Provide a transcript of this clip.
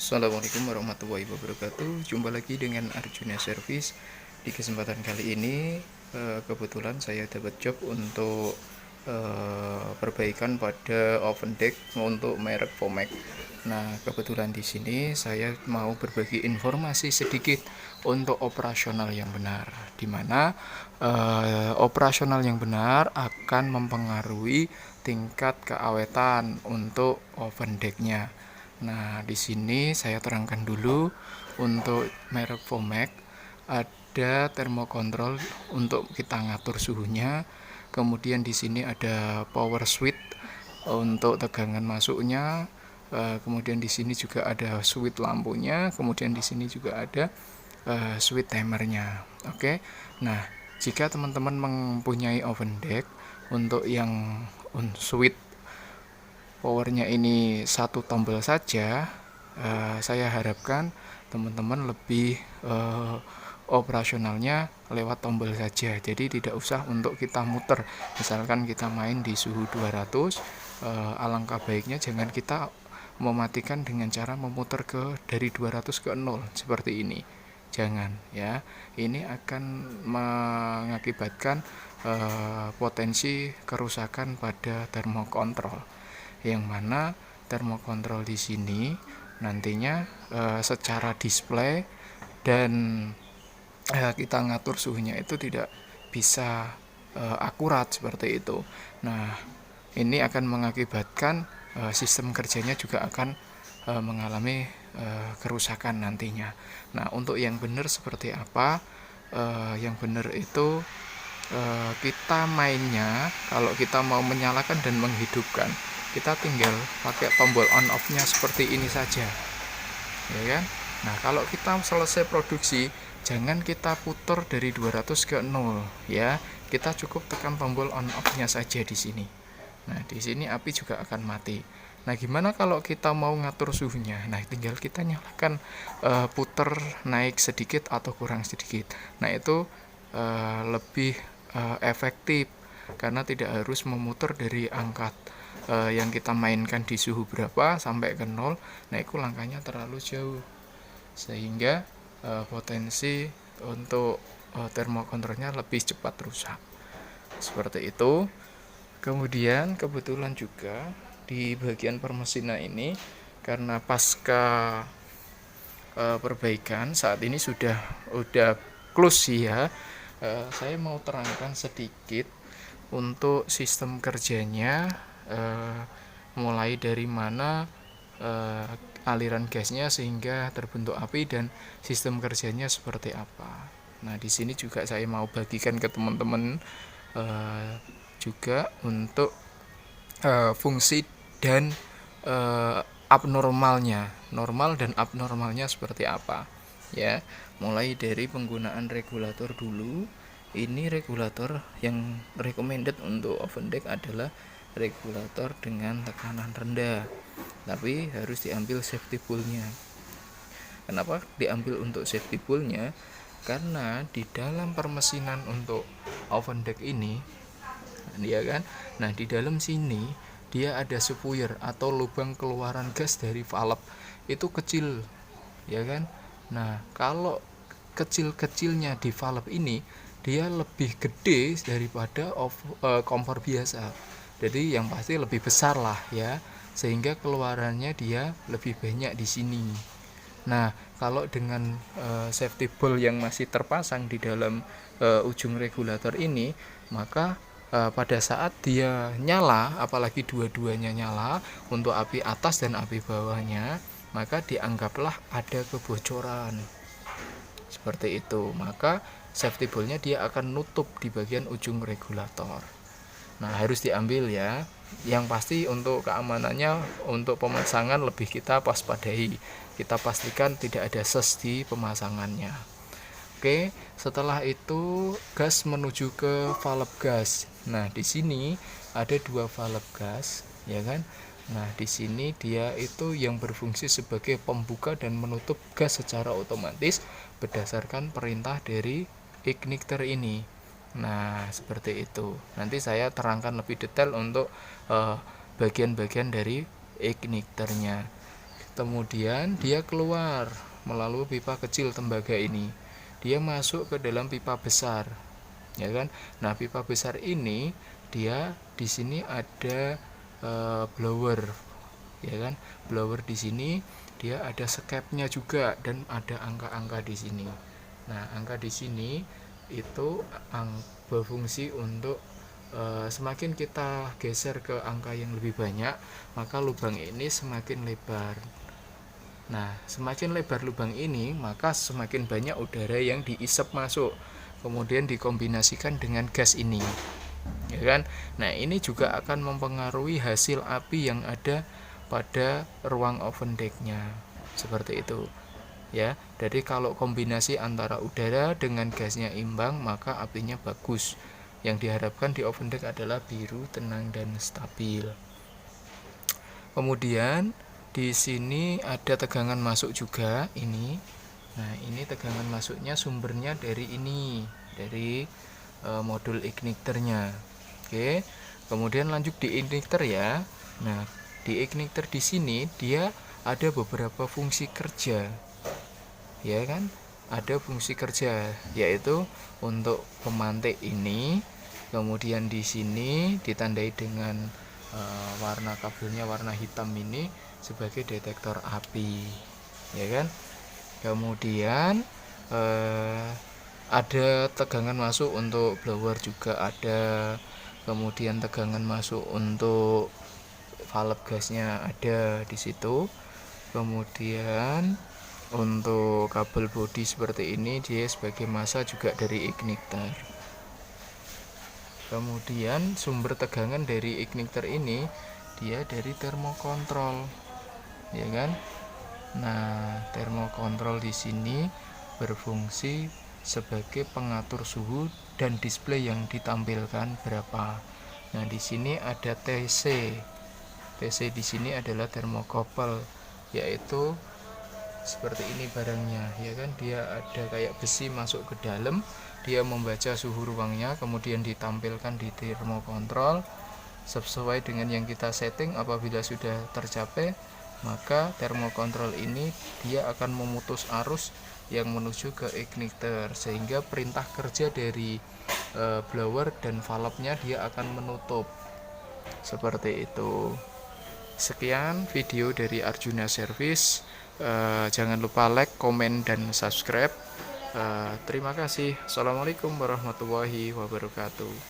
Assalamualaikum warahmatullahi wabarakatuh. Jumpa lagi dengan Arjuna Service. Di kesempatan kali ini kebetulan saya dapat job untuk perbaikan pada oven deck untuk merek Vomax. Nah, kebetulan di sini saya mau berbagi informasi sedikit untuk operasional yang benar, di mana operasional yang benar akan mempengaruhi tingkat keawetan untuk oven decknya. Nah, di sini saya terangkan dulu untuk merek Vomax ada termokontrol untuk kita ngatur suhunya. Kemudian di sini ada power switch untuk tegangan masuknya. Kemudian di sini juga ada switch lampunya. Kemudian di sini juga ada switch timernya. Oke. Nah, jika teman-teman mempunyai oven deck untuk yang switch powernya ini satu tombol saja, saya harapkan teman-teman lebih operasionalnya lewat tombol saja, jadi tidak usah untuk kita muter. Misalkan kita main di suhu 200, alangkah baiknya jangan kita mematikan dengan cara memutar dari 200 ke 0 seperti ini. Jangan ya, ini akan mengakibatkan potensi kerusakan pada termokontrol, yang mana termokontrol di sini nantinya secara display dan kita ngatur suhunya itu tidak bisa akurat seperti itu. Nah, ini akan mengakibatkan sistem kerjanya juga akan mengalami kerusakan nantinya. Nah, untuk yang benar seperti apa? Yang benar itu kita mainnya, kalau kita mau menyalakan dan menghidupkan, kita tinggal pakai tombol on off nya seperti ini saja, ya kan. Nah, kalau kita selesai produksi, jangan kita putar dari 200 ke 0 ya, kita cukup tekan tombol on off nya saja di sini. Nah, di sini api juga akan mati. Nah, gimana kalau kita mau ngatur suhunya? Nah, tinggal kita nyalakan, putar naik sedikit atau kurang sedikit. Nah, itu lebih efektif karena tidak harus memutar dari angka yang kita mainkan di suhu berapa sampai ke 0. Nah, itu langkahnya terlalu jauh, sehingga potensi untuk termokontrolnya lebih cepat rusak seperti itu. Kemudian kebetulan juga di bagian permesinan ini, karena pasca perbaikan saat ini sudah close sih ya, saya mau terangkan sedikit untuk sistem kerjanya, mulai dari mana aliran gasnya sehingga terbentuk api dan sistem kerjanya seperti apa. Nah, di sini juga saya mau bagikan ke teman-teman juga untuk fungsi dan abnormalnya, normal dan abnormalnya seperti apa ya. Mulai dari penggunaan regulator dulu. Ini regulator yang recommended untuk oven deck adalah regulator dengan tekanan rendah, tapi harus diambil safety pull-nya. Kenapa diambil untuk safety pull-nya? Karena di dalam permesinan untuk oven deck ini, dia kan, nah di dalam sini dia ada spuyer atau lubang keluaran gas dari valve itu kecil, ya kan. Nah, kalau kecil-kecilnya di valve ini, dia lebih gede daripada kompor biasa, jadi yang pasti lebih besar lah ya, sehingga keluarannya dia lebih banyak di sini. Nah, kalau dengan safety ball yang masih terpasang di dalam ujung regulator ini, maka pada saat dia nyala, apalagi dua-duanya nyala untuk api atas dan api bawahnya, maka dianggaplah ada kebocoran seperti itu. Maka safety ball-nya dia akan nutup di bagian ujung regulator. Nah, harus diambil ya. Yang pasti untuk keamanannya, untuk pemasangan lebih kita waspadai. Kita pastikan tidak ada ses di pemasangannya. Oke, setelah itu gas menuju ke valve gas. Nah, di sini ada dua valve gas, ya kan? Nah, di sini dia itu yang berfungsi sebagai pembuka dan menutup gas secara otomatis berdasarkan perintah dari igniter ini. Nah, seperti itu. Nanti saya terangkan lebih detail untuk bagian-bagian dari igniternya. kemudian dia keluar melalui pipa kecil tembaga ini, dia masuk ke dalam pipa besar, ya kan. Nah, pipa besar ini dia di sini ada blower, ya kan. Blower di sini dia ada skepnya juga dan ada angka-angka di sini. Nah, angka di sini itu berfungsi untuk semakin kita geser ke angka yang lebih banyak, maka lubang ini semakin lebar. Nah, semakin lebar lubang ini, maka semakin banyak udara yang diisap masuk, kemudian dikombinasikan dengan gas ini, ya kan. Nah, ini juga akan mempengaruhi hasil api yang ada pada ruang oven decknya, seperti itu, ya. Jadi kalau kombinasi antara udara dengan gasnya imbang, maka apinya bagus. Yang diharapkan di oven deck adalah biru, tenang, dan stabil. Kemudian di sini ada tegangan masuk juga ini. Nah, ini tegangan masuknya sumbernya dari ini, dari modul igniternya. Oke. Kemudian lanjut di igniter ya. Nah, di igniter di sini dia ada beberapa fungsi kerja. Ya kan? Ada fungsi kerja, yaitu untuk pemantik ini. Kemudian di sini ditandai dengan warna kabelnya warna hitam ini sebagai detektor api, ya kan. Kemudian ada tegangan masuk untuk blower juga ada, kemudian tegangan masuk untuk valve gasnya ada di situ. Kemudian untuk kabel bodi seperti ini dia sebagai massa juga dari igniter. Kemudian sumber tegangan dari igniter ini dia dari termokontrol, ya kan. Nah, termokontrol di sini berfungsi sebagai pengatur suhu dan display yang ditampilkan berapa. Nah, di sini ada TC. TC di sini adalah termokopel, yaitu seperti ini barangnya, ya kan. Dia ada kayak besi masuk ke dalam, dia membaca suhu ruangnya, kemudian ditampilkan di termokontrol sesuai dengan yang kita setting. Apabila sudah tercapai, maka termokontrol ini dia akan memutus arus yang menuju ke igniter, sehingga perintah kerja dari blower dan valve-nya dia akan menutup, seperti itu. Sekian video dari Arjuna Service. Jangan lupa like, komen, dan subscribe. Terima kasih. Assalamualaikum warahmatullahi wabarakatuh.